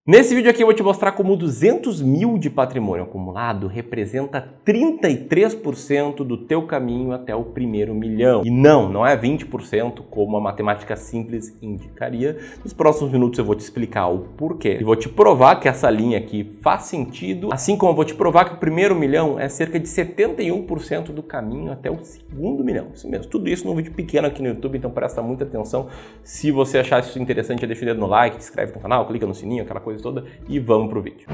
Nesse vídeo aqui eu vou te mostrar como 200 mil de patrimônio acumulado representa 33% do teu caminho até o primeiro milhão. E não é 20% como a matemática simples indicaria. Nos próximos minutos eu vou te explicar o porquê. E vou te provar que essa linha aqui faz sentido, assim como eu vou te provar que o primeiro milhão é cerca de 71% do caminho até o segundo milhão. Isso mesmo, tudo isso num vídeo pequeno aqui no YouTube, então presta muita atenção. Se você achar isso interessante, deixa o dedo no like, se inscreve no canal, clica no sininho, aquela coisa toda, e vamos pro vídeo.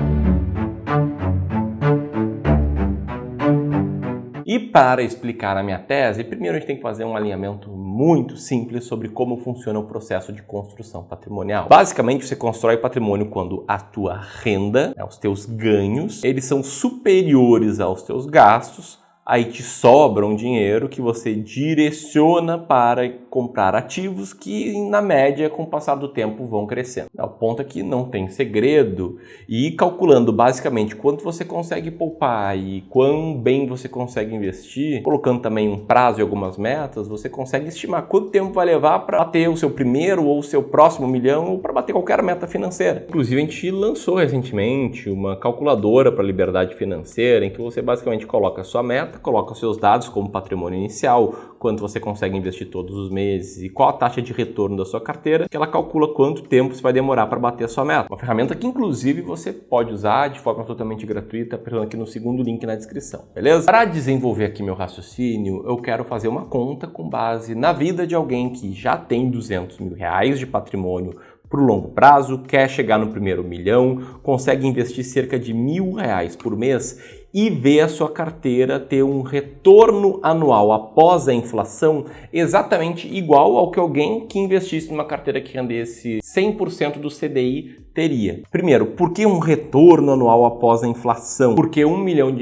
E para explicar a minha tese, primeiro a gente tem que fazer um alinhamento muito simples sobre como funciona o processo de construção patrimonial. Basicamente, você constrói patrimônio quando a tua renda, os teus ganhos, eles são superiores aos teus gastos. Aí te sobra um dinheiro que você direciona para comprar ativos que, na média, com o passar do tempo, vão crescendo. O ponto é que não tem segredo. E calculando basicamente quanto você consegue poupar e quão bem você consegue investir, colocando também um prazo e algumas metas, você consegue estimar quanto tempo vai levar para bater o seu primeiro ou o seu próximo milhão ou para bater qualquer meta financeira. Inclusive, a gente lançou recentemente uma calculadora para liberdade financeira em que você basicamente coloca a sua meta, coloca os seus dados como patrimônio inicial, quanto você consegue investir todos os meses e qual a taxa de retorno da sua carteira, que ela calcula quanto tempo você vai demorar para bater a sua meta. Uma ferramenta que, inclusive, você pode usar de forma totalmente gratuita, apertando aqui no segundo link na descrição, beleza? Para desenvolver aqui meu raciocínio, eu quero fazer uma conta com base na vida de alguém que já tem 200 mil reais de patrimônio para o longo prazo, quer chegar no primeiro milhão, consegue investir cerca de R$1.000 por mês e ver a sua carteira ter um retorno anual após a inflação exatamente igual ao que alguém que investisse numa carteira que rendesse 100% do CDI teria. Primeiro, por que um retorno anual após a inflação? Porque R$1 milhão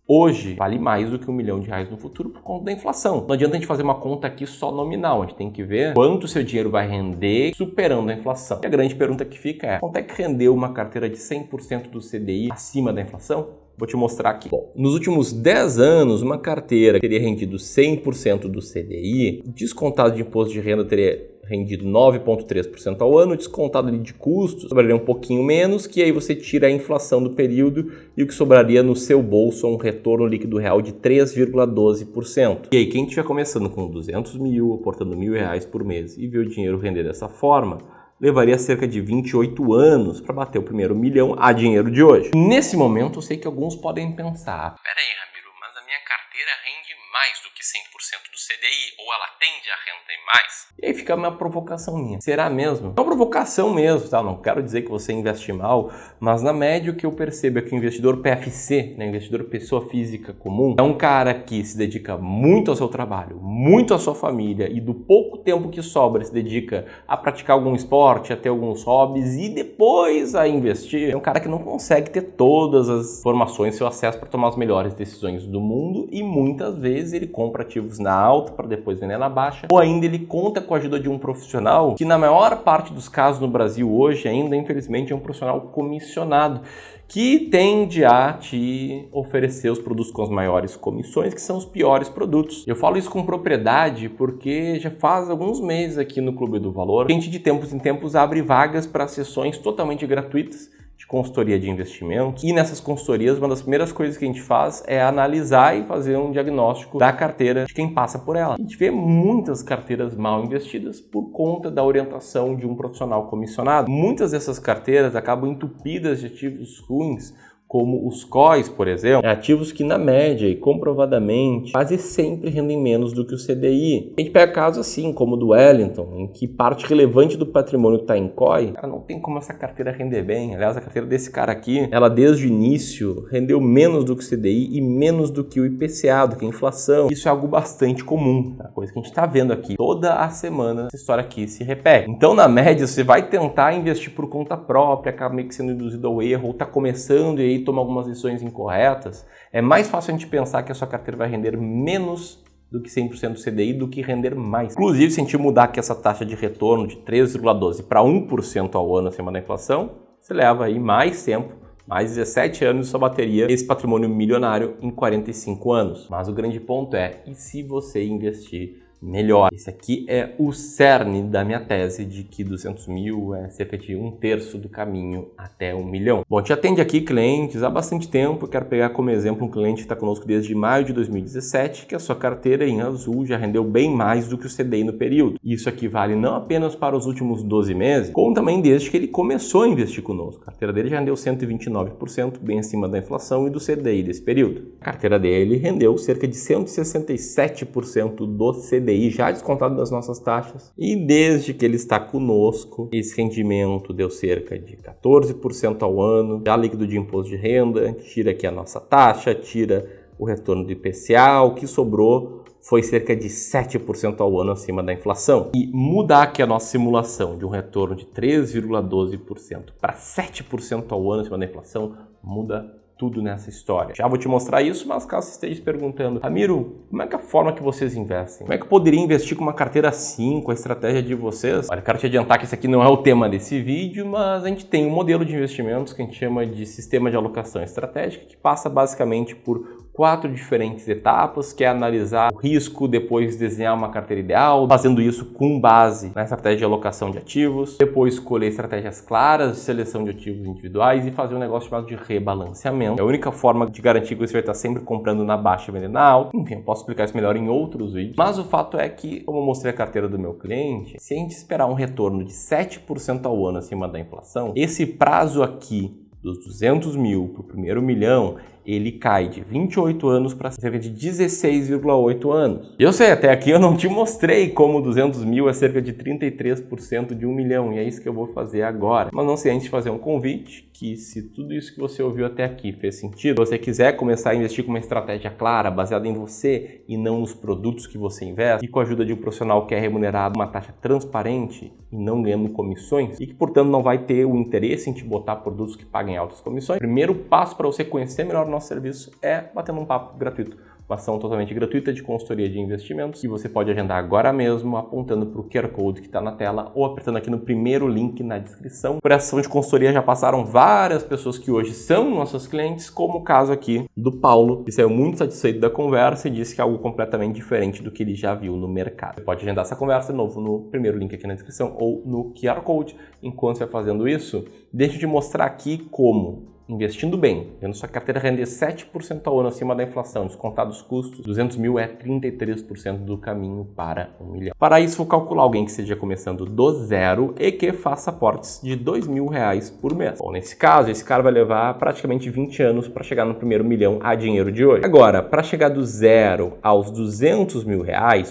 hoje vale mais do que R$1 milhão no futuro por conta da inflação. Não adianta a gente fazer uma conta aqui só nominal, a gente tem que ver quanto o seu dinheiro vai render superando a inflação. E a grande pergunta que fica é, quanto é que rendeu uma carteira de 100% do CDI acima da inflação? Vou te mostrar aqui. Bom, nos últimos 10 anos, uma carteira teria rendido 100% do CDI, descontado de imposto de renda teria rendido 9,3% ao ano, descontado ali de custos, sobraria um pouquinho menos, que aí você tira a inflação do período e o que sobraria no seu bolso é um retorno líquido real de 3,12%. E aí, quem estiver começando com 200 mil, aportando R$1.000 por mês e ver o dinheiro render dessa forma, levaria cerca de 28 anos para bater o primeiro milhão a dinheiro de hoje. Nesse momento, eu sei que alguns podem pensar, peraí, Ramiro, mas a minha carteira rende mais do que 100% do CDI, ou ela tende a render mais? E aí fica uma provocação minha. Será mesmo? É uma provocação mesmo, tá? Não quero dizer que você investe mal, mas na média o que eu percebo é que o investidor PFC, né, investidor pessoa física comum, é um cara que se dedica muito ao seu trabalho, muito à sua família e do pouco tempo que sobra se dedica a praticar algum esporte, a ter alguns hobbies e depois a investir. É um cara que não consegue ter todas as informações, seu acesso para tomar as melhores decisões do mundo e muitas vezes ele compra ativos na alta para depois vender na baixa, ou ainda ele conta com a ajuda de um profissional que na maior parte dos casos no Brasil hoje ainda infelizmente é um profissional comissionado que tende a te oferecer os produtos com as maiores comissões, que são os piores produtos. Eu falo isso com propriedade porque já faz alguns meses aqui no Clube do Valor, a gente de tempos em tempos abre vagas para sessões totalmente gratuitas de consultoria de investimentos. E nessas consultorias, uma das primeiras coisas que a gente faz é analisar e fazer um diagnóstico da carteira de quem passa por ela. A gente vê muitas carteiras mal investidas por conta da orientação de um profissional comissionado. Muitas dessas carteiras acabam entupidas de ativos ruins, como os COIs, por exemplo, ativos que na média e comprovadamente quase sempre rendem menos do que o CDI. A gente pega casos assim, como o do Wellington, em que parte relevante do patrimônio está em COI, não tem como essa carteira render bem. Aliás, a carteira desse cara aqui, ela desde o início rendeu menos do que o CDI e menos do que o IPCA, do que a inflação. Isso é algo bastante comum, a coisa que a gente está vendo aqui. Toda a semana essa história aqui se repete. Então, na média, você vai tentar investir por conta própria, acaba meio que sendo induzido ao erro, ou está começando e aí toma algumas decisões incorretas, é mais fácil a gente pensar que a sua carteira vai render menos do que 100% do CDI do que render mais. Inclusive, se a gente mudar aqui essa taxa de retorno de 3,12 para 1% ao ano acima da inflação, você leva aí mais tempo, mais 17 anos, só bateria esse patrimônio milionário em 45 anos. Mas o grande ponto é, e se você investir melhor. Esse aqui é o cerne da minha tese de que 200 mil é cerca de 1/3 do caminho até 1 milhão. Bom, a gente atende aqui clientes há bastante tempo. Eu quero pegar como exemplo um cliente que está conosco desde maio de 2017, que a sua carteira em azul já rendeu bem mais do que o CDI no período. Isso aqui vale não apenas para os últimos 12 meses, como também desde que ele começou a investir conosco. A carteira dele já rendeu 129%, bem acima da inflação e do CDI desse período. A carteira dele rendeu cerca de 167% do CDI, já descontado das nossas taxas. E desde que ele está conosco, esse rendimento deu cerca de 14% ao ano, já líquido de imposto de renda, tira aqui a nossa taxa, tira o retorno do IPCA, o que sobrou foi cerca de 7% ao ano acima da inflação. E mudar aqui a nossa simulação de um retorno de 3,12% para 7% ao ano acima da inflação muda tudo nessa história. Já vou te mostrar isso, mas caso você esteja se perguntando, Ramiro, como é que é a forma que vocês investem? Como é que eu poderia investir com uma carteira assim, com a estratégia de vocês? Olha, eu quero te adiantar que esse aqui não é o tema desse vídeo, mas a gente tem um modelo de investimentos que a gente chama de sistema de alocação estratégica, que passa basicamente por 4 diferentes etapas, que é analisar o risco, depois desenhar uma carteira ideal, fazendo isso com base na estratégia de alocação de ativos, depois escolher estratégias claras de seleção de ativos individuais e fazer um negócio chamado de rebalanceamento. É a única forma de garantir que você vai estar sempre comprando na baixa e vendendo na alta. Enfim, eu posso explicar isso melhor em outros vídeos, mas o fato é que, como eu mostrei a carteira do meu cliente, se a gente esperar um retorno de 7% ao ano acima da inflação, esse prazo aqui dos 200 mil para o primeiro milhão, ele cai de 28 anos para cerca de 16,8 anos. Eu sei, até aqui eu não te mostrei como 200 mil é cerca de 33% de 1 milhão, e é isso que eu vou fazer agora. Mas não sei antes de fazer um convite, que se tudo isso que você ouviu até aqui fez sentido, se você quiser começar a investir com uma estratégia clara, baseada em você e não nos produtos que você investe, e com a ajuda de um profissional que é remunerado uma taxa transparente e não ganhando comissões, e que portanto não vai ter o interesse em te botar produtos que paguem altas comissões, o primeiro passo para você conhecer melhor o nosso serviço é batendo um papo gratuito. Uma ação totalmente gratuita de consultoria de investimentos que você pode agendar agora mesmo apontando para o QR Code que está na tela ou apertando aqui no primeiro link na descrição. Por essa ação de consultoria já passaram várias pessoas que hoje são nossos clientes, como o caso aqui do Paulo, que saiu muito satisfeito da conversa e disse que é algo completamente diferente do que ele já viu no mercado. Você pode agendar essa conversa de novo no primeiro link aqui na descrição ou no QR Code. Enquanto você vai fazendo isso, deixa eu te mostrar aqui como, investindo bem, vendo sua carteira render 7% ao ano acima da inflação, descontados os custos, 200 mil é 33% do caminho para 1 milhão. Para isso, vou calcular alguém que esteja começando do zero e que faça aportes de R$2.000 por mês. Bom, nesse caso, esse cara vai levar praticamente 20 anos para chegar no primeiro milhão a dinheiro de hoje. Agora, para chegar do zero aos R$200 mil,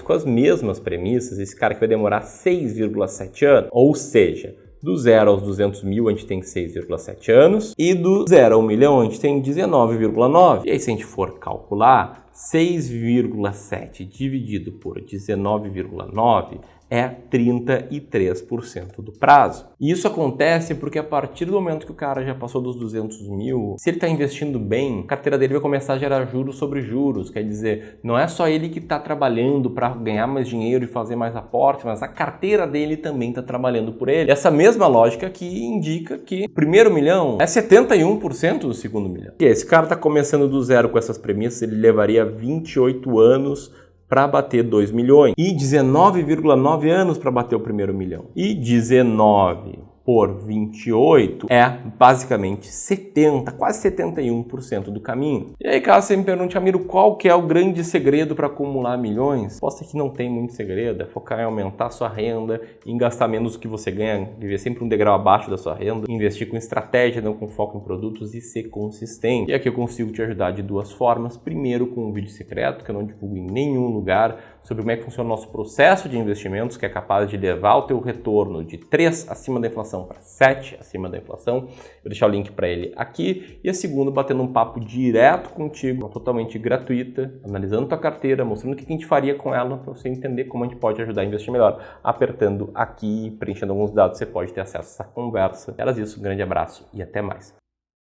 com as mesmas premissas, esse cara que vai demorar 6,7 anos, ou seja, do 0 aos 200 mil a gente tem 6,7 anos e do 0 ao 1 milhão a gente tem 19,9. E aí se a gente for calcular, 6,7 dividido por 19,9 é 33% do prazo. E isso acontece porque a partir do momento que o cara já passou dos 200 mil, se ele está investindo bem, a carteira dele vai começar a gerar juros sobre juros. Quer dizer, não é só ele que está trabalhando para ganhar mais dinheiro e fazer mais aporte, mas a carteira dele também está trabalhando por ele. Essa mesma lógica que indica que o primeiro milhão é 71% do segundo milhão. E esse cara está começando do zero com essas premissas, ele levaria 28 anos para bater 2 milhões e 19,9 anos para bater o primeiro milhão. E 19 por 28 é basicamente 70, quase 71% do caminho. E aí, caso você me pergunte, Ramiro, qual que é o grande segredo para acumular milhões? A resposta é que não tem muito segredo, é focar em aumentar sua renda, em gastar menos do que você ganha, viver sempre um degrau abaixo da sua renda, investir com estratégia, não com foco em produtos e ser consistente. E aqui eu consigo te ajudar de duas formas. Primeiro, com um vídeo secreto, que eu não divulgo em nenhum lugar, sobre como é que funciona o nosso processo de investimentos, que é capaz de levar o teu retorno de 3 acima da inflação para 7 acima da inflação. Vou deixar o link para ele aqui. E a segunda, batendo um papo direto contigo, totalmente gratuita, analisando tua carteira, mostrando o que a gente faria com ela para você entender como a gente pode ajudar a investir melhor. Apertando aqui, preenchendo alguns dados, você pode ter acesso a essa conversa. Eras isso, um grande abraço e até mais.